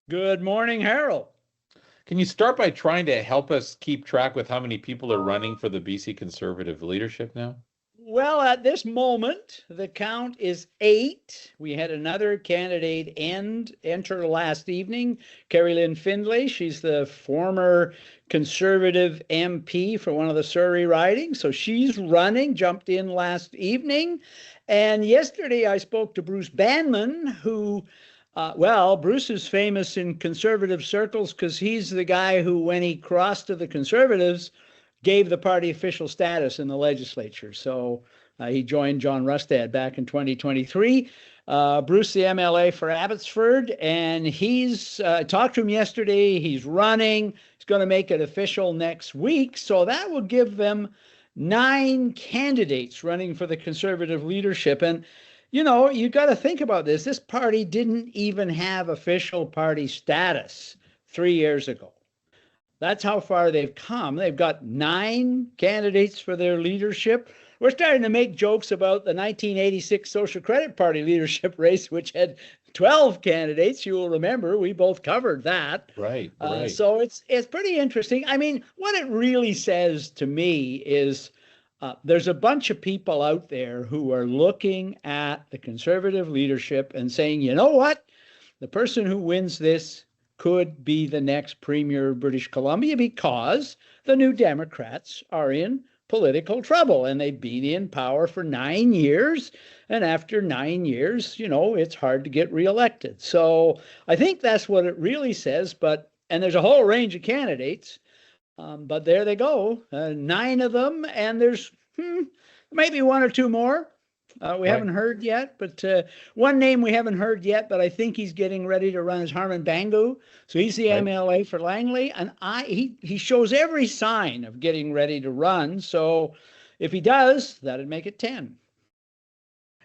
Good morning, Harold. Can you start by trying to help us keep track with how many people are running for the BC Conservative leadership now? Well, at this moment, the count is 8. We had another candidate enter last evening, Carrie Lynn Findlay. She's the former Conservative MP for one of the Surrey ridings. So she's running, jumped in last evening. And yesterday I spoke to Bruce Banman, who Bruce is famous in conservative circles because he's the guy who, when he crossed to the Conservatives, gave the party official status in the legislature. So he joined John Rustad back in 2023. Bruce, the MLA for Abbotsford, and he's talked to him yesterday. He's running. He's going to make it official next week. So that will give them 9 candidates running for the Conservative leadership. And you got to think about this. This party didn't even have official party status 3 years ago. That's how far they've come. They've got 9 candidates for their leadership. We're starting to make jokes about the 1986 Social Credit Party leadership race, which had 12 candidates. You will remember we both covered that. Right. So it's pretty interesting. I mean, what it really says to me is there's a bunch of people out there who are looking at the Conservative leadership and saying, you know what? The person who wins this could be the next Premier of British Columbia because the New Democrats are in political trouble and they've been in power for 9 years. And after 9 years, it's hard to get reelected. So I think that's what it really says. And there's a whole range of candidates. But there they go, 9 of them. And there's maybe 1 or 2 more. We haven't heard yet, but one name we haven't heard yet, but I think he's getting ready to run is Harman Bangu. So he's the MLA for Langley, and he shows every sign of getting ready to run. So if he does, that'd make it 10.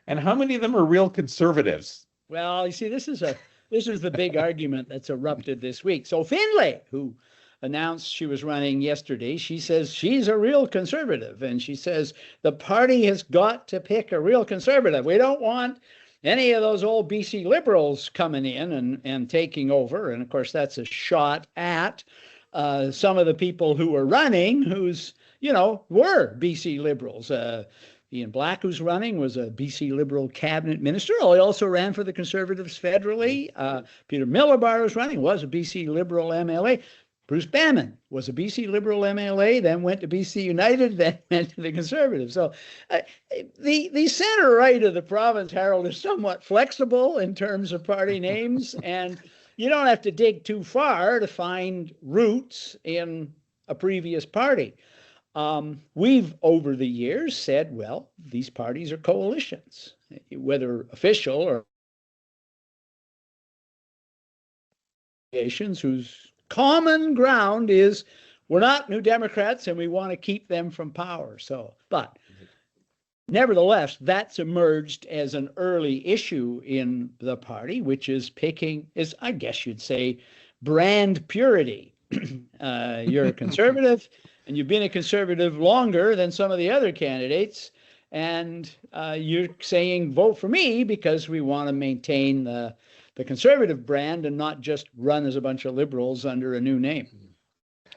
And how many of them are real conservatives? Well, you see, this is the big argument that's erupted this week. So Findlay, who announced she was running yesterday, she says she's a real conservative. And she says the party has got to pick a real conservative. We don't want any of those old BC Liberals coming in and taking over. And of course, that's a shot at some of the people who were running who's, were BC Liberals. Ian Black, who's running, was a BC Liberal cabinet minister. He also ran for the Conservatives federally. Peter Millibar, who's running, was a BC Liberal MLA. Bruce Banman was a BC Liberal MLA, then went to BC United, then went to the Conservatives. So the center right of the province, Harold, is somewhat flexible in terms of party names, and you don't have to dig too far to find roots in a previous party. We've, over the years, said, well, these parties are coalitions, whether official or associations whose common ground is we're not New Democrats and we want to keep them from power. But nevertheless, that's emerged as an early issue in the party, which is I guess you'd say, brand purity. You're a conservative and you've been a conservative longer than some of the other candidates. And you're saying vote for me because we want to maintain the conservative brand and not just run as a bunch of liberals under a new name.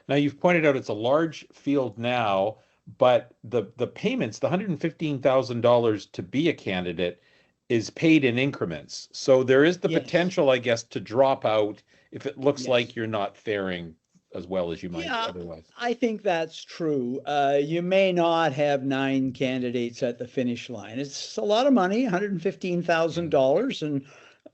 Now, you've pointed out it's a large field now, but the payments, the $115,000 to be a candidate, is paid in increments. So there is the potential, I guess, to drop out if it looks like you're not faring as well as you might otherwise. I think that's true. You may not have 9 candidates at the finish line. It's a lot of money, $115,000, and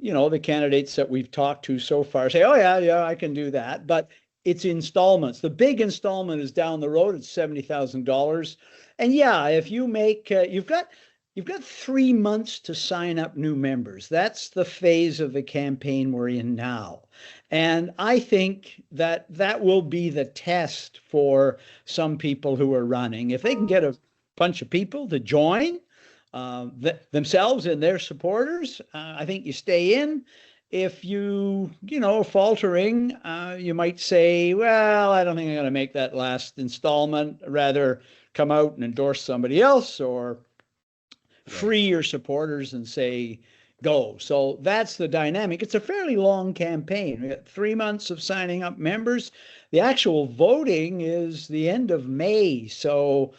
the candidates that we've talked to so far say, oh, yeah, I can do that. But it's installments. The big installment is down the road. It's $70,000. And if you make, you've got 3 months to sign up new members. That's the phase of the campaign we're in now. And I think that will be the test for some people who are running. If they can get a bunch of people to join, themselves and their supporters, I think you stay in. If faltering, you might say, well, I don't think I'm going to make that last installment, rather come out and endorse somebody else or free your supporters and say, go. So that's the dynamic. It's a fairly long campaign. We got 3 months of signing up members. The actual voting is the end of May. So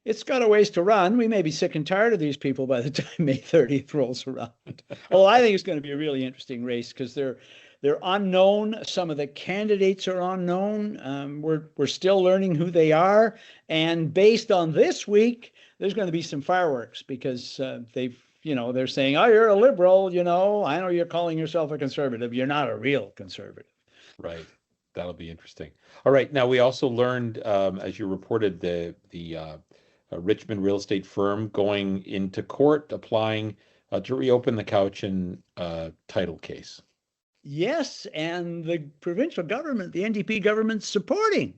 it's got a ways to run. We may be sick and tired of these people by the time May 30th rolls around. Well, I think it's going to be a really interesting race because they're unknown. Some of the candidates are unknown. We're still learning who they are, and based on this week, there's going to be some fireworks because they're saying, "Oh, you're a liberal. I know you're calling yourself a conservative. You're not a real conservative." Right. That'll be interesting. All right. Now we also learned, as you reported, the Richmond real estate firm going into court applying to reopen the Cowichan title case. Yes, and the provincial government, the NDP government, supporting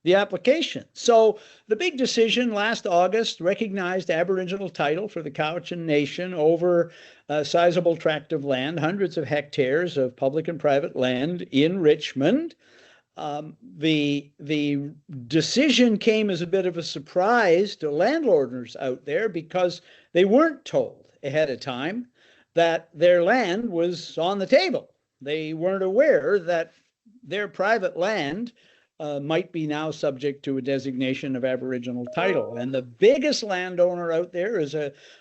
the application. So the big decision last August recognized Aboriginal title for the Cowichan Nation over a sizable tract of land, hundreds of hectares of public and private land in Richmond. The decision came as a bit of a surprise to landlords out there because they weren't told ahead of time that their land was on the table. They weren't aware that their private land might be now subject to a designation of Aboriginal title. And the biggest landowner out there is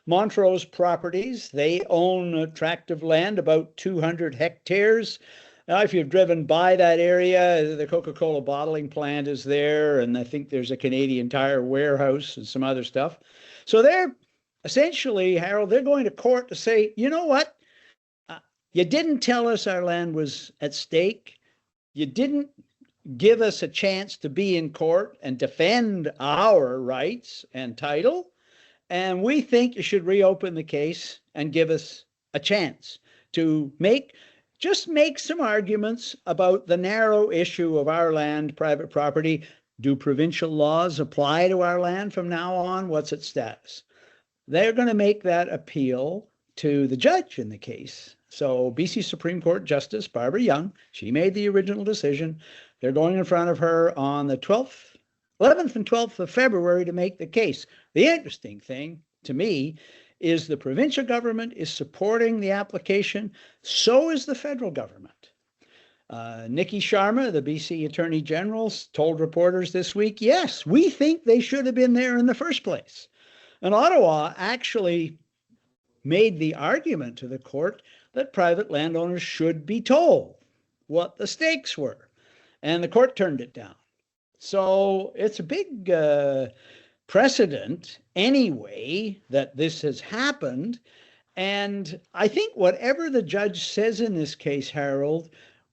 Montrose Properties. They own a tract of land, about 200 hectares. Now, if you've driven by that area, the Coca-Cola bottling plant is there, and I think there's a Canadian Tire warehouse and some other stuff. So they're essentially, Harold, they're going to court to say, you know what? You didn't tell us our land was at stake. You didn't give us a chance to be in court and defend our rights and title. And we think you should reopen the case and give us a chance to make some arguments about the narrow issue of our land, private property. Do provincial laws apply to our land from now on? What's its status? They're going to make that appeal to the judge in the case. So BC Supreme Court Justice Barbara Young, she made the original decision. They're going in front of her on the 11th and 12th of February to make the case. The interesting thing to me is the provincial government is supporting the application. So is the federal government. Nikki Sharma, the BC Attorney General, told reporters this week, yes, we think they should have been there in the first place. And Ottawa actually made the argument to the court that private landowners should be told what the stakes were. And the court turned it down. So it's a big precedent anyway that this has happened. And I think whatever the judge says in this case, Harold,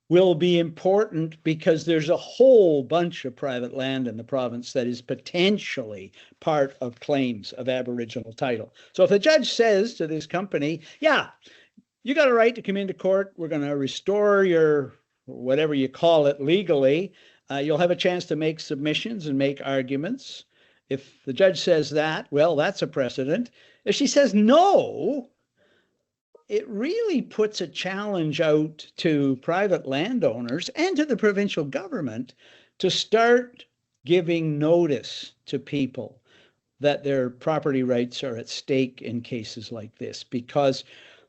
will be important because there's a whole bunch of private land in the province that is potentially part of claims of Aboriginal title. So if the judge says to this company, yeah, you got a right to come into court, we're going to restore your whatever you call it legally, you'll have a chance to make submissions and make arguments. If the judge says that, well, that's a precedent. If she says no, it really puts a challenge out to private landowners and to the provincial government to start giving notice to people that their property rights are at stake in cases like this. Because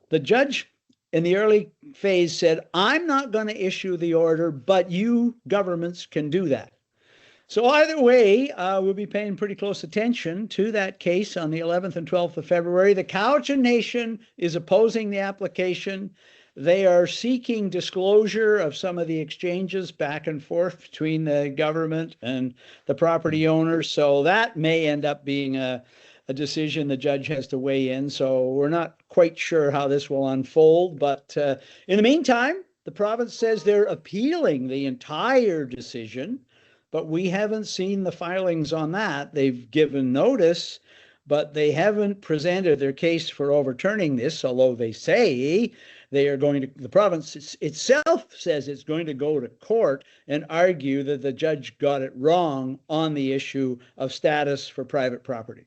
the judge in the early phase said, I'm not going to issue the order, but you governments can do that. So either way, we'll be paying pretty close attention to that case on the 11th and 12th of February. The Cowichan Nation is opposing the application. They are seeking disclosure of some of the exchanges back and forth between the government and the property owners. So that may end up being a decision the judge has to weigh in. So we're not quite sure how this will unfold. But in the meantime, the province says they're appealing the entire decision. But we haven't seen the filings on that. They've given notice, but they haven't presented their case for overturning this, although they say they are going to, the province itself says it's going to go to court and argue that the judge got it wrong on the issue of status for private property.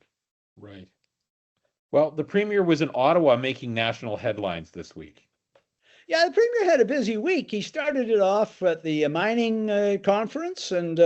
Right. Well, the premier was in Ottawa making national headlines this week. Yeah, the premier had a busy week. He started it off at the mining conference, and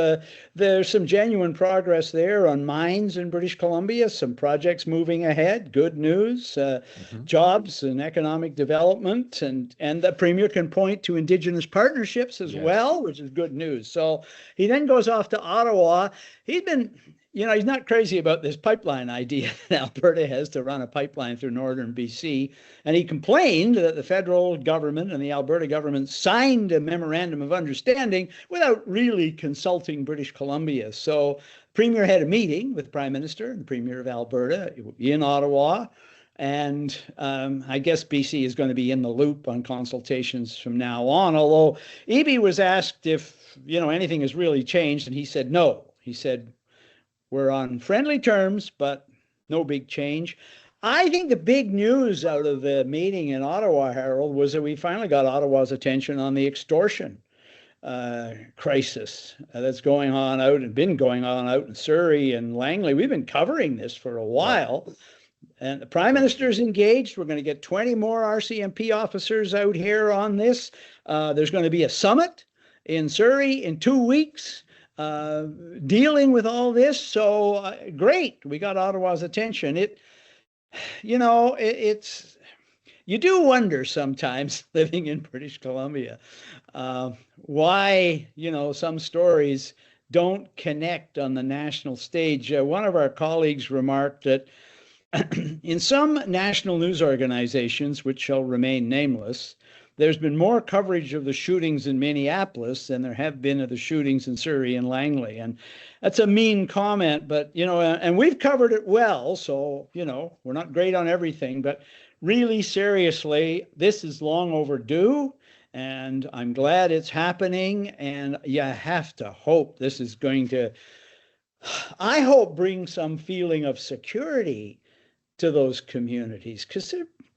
there's some genuine progress there on mines in British Columbia, some projects moving ahead, good news, Mhm. jobs and economic development, and the premier can point to Indigenous partnerships as Yes. well, which is good news. So he then goes off to Ottawa. He'd been he's not crazy about this pipeline idea that Alberta has to run a pipeline through northern BC. And he complained that the federal government and the Alberta government signed a memorandum of understanding without really consulting British Columbia. So Premier had a meeting with the Prime Minister and the Premier of Alberta in Ottawa. And I guess BC is going to be in the loop on consultations from now on. Although Eby was asked if anything has really changed, and he said no. He said, we're on friendly terms, but no big change. I think the big news out of the meeting in Ottawa, Harold, was that we finally got Ottawa's attention on the extortion crisis that's going on out and been going on out in Surrey and Langley. We've been covering this for a while. And the Prime Minister's engaged. We're going to get 20 more RCMP officers out here on this. There's going to be a summit in Surrey in 2 weeks. Dealing with all this. So great, we got Ottawa's attention. It's you do wonder sometimes living in British Columbia why some stories don't connect on the national stage. One of our colleagues remarked that in some national news organizations, which shall remain nameless, there's been more coverage of the shootings in Minneapolis than there have been of the shootings in Surrey and Langley. And that's a mean comment, but, and we've covered it well. So, we're not great on everything, but really seriously, this is long overdue. And I'm glad it's happening. And you have to hope this is going to, I hope, bring some feeling of security to those communities, because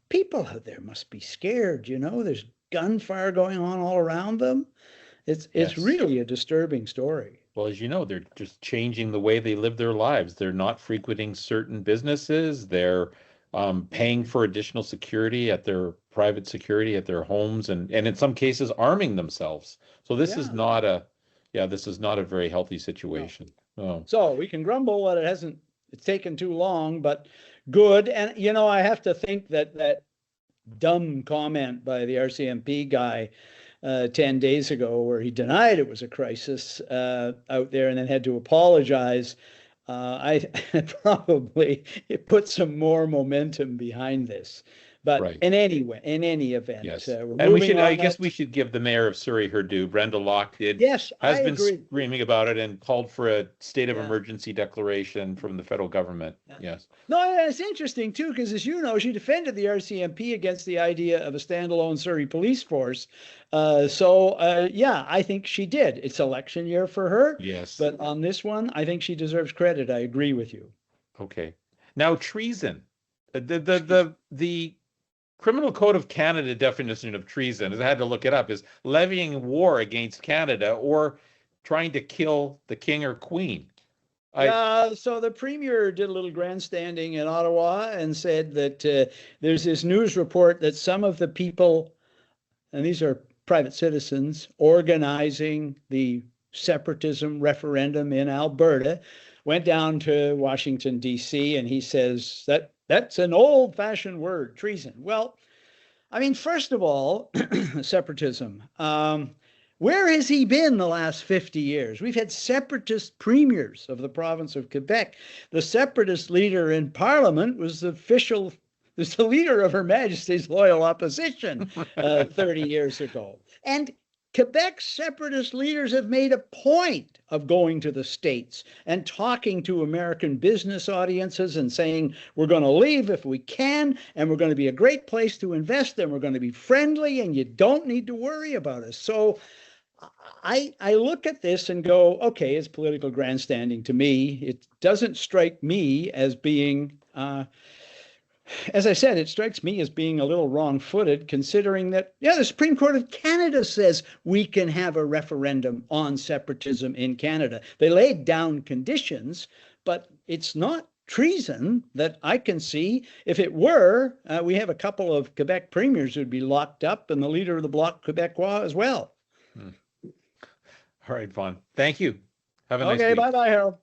people out there must be scared. There's gunfire going on all around them. It's really a disturbing story. Well, as you know, they're just changing the way they live their lives. They're not frequenting certain businesses. They're paying for additional security at their private security at their homes, and in some cases arming themselves. So this is not a very healthy situation. No. So we can grumble that it's taken too long, but good. And I have to think that dumb comment by the RCMP guy 10 days ago, where he denied it was a crisis out there and then had to apologize. I probably it put some more momentum behind this. But in any event, yes. And I guess we should give the mayor of Surrey her due. Brenda Locke has been screaming about it and called for a state of emergency declaration from the federal government. Yes. No, it's interesting too, because as you know, she defended the RCMP against the idea of a standalone Surrey police force. I think she did. It's election year for her. Yes. But on this one, I think she deserves credit. I agree with you. Okay. Now, treason. The Criminal Code of Canada definition of treason, as I had to look it up, is levying war against Canada or trying to kill the king or queen. So the premier did a little grandstanding in Ottawa and said that there's this news report that some of the people, and these are private citizens, organizing the separatism referendum in Alberta, went down to Washington, D.C., and he says that's an old-fashioned word, treason. Well, I mean, first of all, separatism. Where has he been the last 50 years? We've had separatist premiers of the province of Quebec. The separatist leader in Parliament was the leader of Her Majesty's Loyal Opposition 30 years ago. And Quebec's separatist leaders have made a point of going to the States and talking to American business audiences and saying, we're going to leave if we can, and we're going to be a great place to invest, and we're going to be friendly, and you don't need to worry about us. So I look at this and go, okay, it's political grandstanding to me. It doesn't strike me as being, as I said, it strikes me as being a little wrong-footed, considering that, the Supreme Court of Canada says we can have a referendum on separatism in Canada. They laid down conditions, but it's not treason that I can see. If it were, we have a couple of Quebec premiers who'd be locked up, and the leader of the Bloc Québécois as well. All right, Vaughn. Thank you. Have a nice Okay, week. bye-bye, Harold.